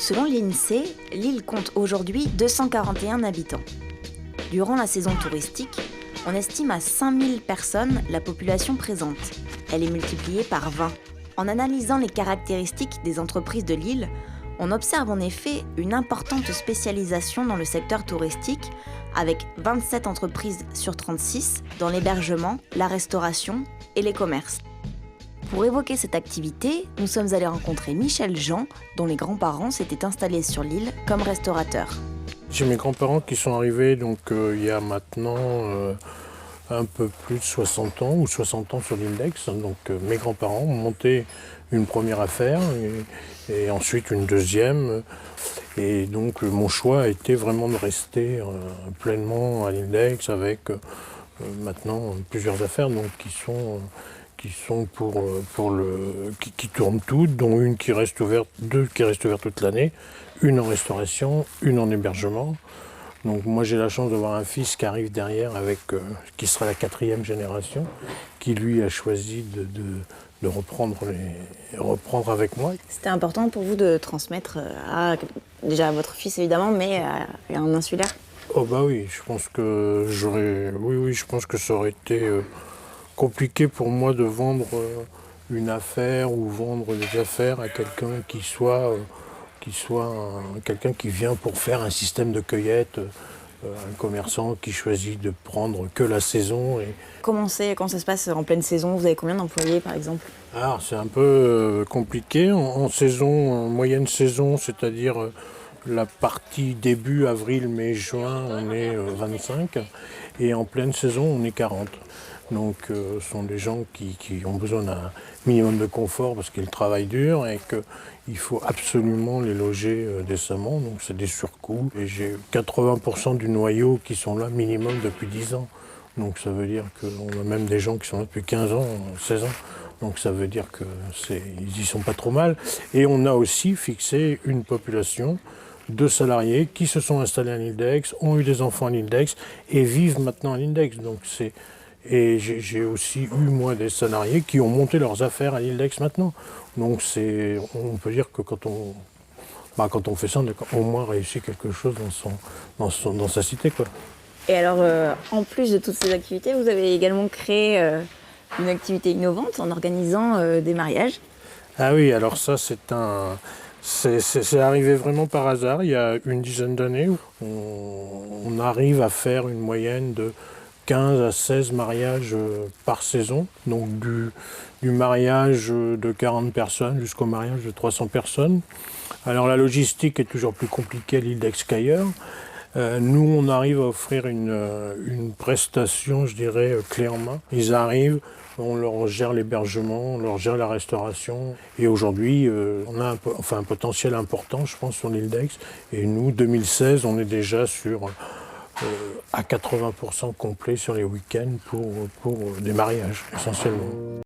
Selon l'INSEE, l'île compte aujourd'hui 241 habitants. Durant la saison touristique, on estime à 5000 personnes la population présente. Elle est multipliée par 20. En analysant les caractéristiques des entreprises de l'île, on observe en effet une importante spécialisation dans le secteur touristique, avec 27 entreprises sur 36 dans l'hébergement, la restauration et les commerces. Pour évoquer cette activité, nous sommes allés rencontrer Michel Jean, dont les grands-parents s'étaient installés sur l'île comme restaurateurs. J'ai mes grands-parents qui sont arrivés il y a maintenant un peu plus de 60 ans ou 60 ans sur l'île d'Aix. Mes grands-parents ont monté une première affaire et ensuite une deuxième. Et donc mon choix a été vraiment de rester pleinement à l'île d'Aix avec maintenant plusieurs affaires qui tournent toutes, dont une qui reste ouverte, deux qui restent ouvertes toute l'année, une en restauration, une en hébergement. Donc moi j'ai la chance d'avoir un fils qui arrive derrière qui sera la 4e génération, qui lui a choisi de reprendre avec moi. C'était important pour vous de transmettre déjà à votre fils évidemment, mais à un insulaire? Oh bah oui, je pense que je pense que ça aurait été compliqué pour moi de vendre une affaire ou vendre des affaires à quelqu'un qui soit quelqu'un qui vient pour faire un système de cueillette, un commerçant qui choisit de prendre que la saison. Comment ça se passe en pleine saison? Vous avez combien d'employés par exemple? Alors c'est un peu compliqué. En moyenne saison, c'est-à-dire la partie début avril, mai, juin, on est 25. Et en pleine saison, on est 40. Donc ce sont des gens qui ont besoin d'un minimum de confort parce qu'ils travaillent dur et qu'il faut absolument les loger décemment. Donc c'est des surcoûts. Et j'ai 80% du noyau qui sont là minimum depuis 10 ans. Donc ça veut dire qu'on a même des gens qui sont là depuis 15 ans, 16 ans. Donc ça veut dire qu'ils y sont pas trop mal. Et on a aussi fixé une population de salariés qui se sont installés à l'île d'Aix, ont eu des enfants à l'île d'Aix et vivent maintenant à l'île d'Aix. Et j'ai aussi eu, moi, des salariés qui ont monté leurs affaires à l'île d'Aix maintenant. Donc on peut dire que quand on fait ça, on a au moins réussi quelque chose dans sa cité, quoi. Et alors, en plus de toutes ces activités, vous avez également créé une activité innovante en organisant des mariages. Ah oui, alors ça, c'est arrivé vraiment par hasard. Il y a une dizaine d'années, on arrive à faire une moyenne de 15 à 16 mariages par saison, donc du mariage de 40 personnes jusqu'au mariage de 300 personnes. Alors la logistique est toujours plus compliquée à l'île d'Aix qu'ailleurs. Nous, on arrive à offrir une prestation, je dirais, clé en main. Ils arrivent, on leur gère l'hébergement, on leur gère la restauration. Et aujourd'hui, on a un potentiel important, je pense, sur l'île d'Aix. Et nous, 2016, on est déjà à 80% complet sur les week-ends pour des mariages, essentiellement.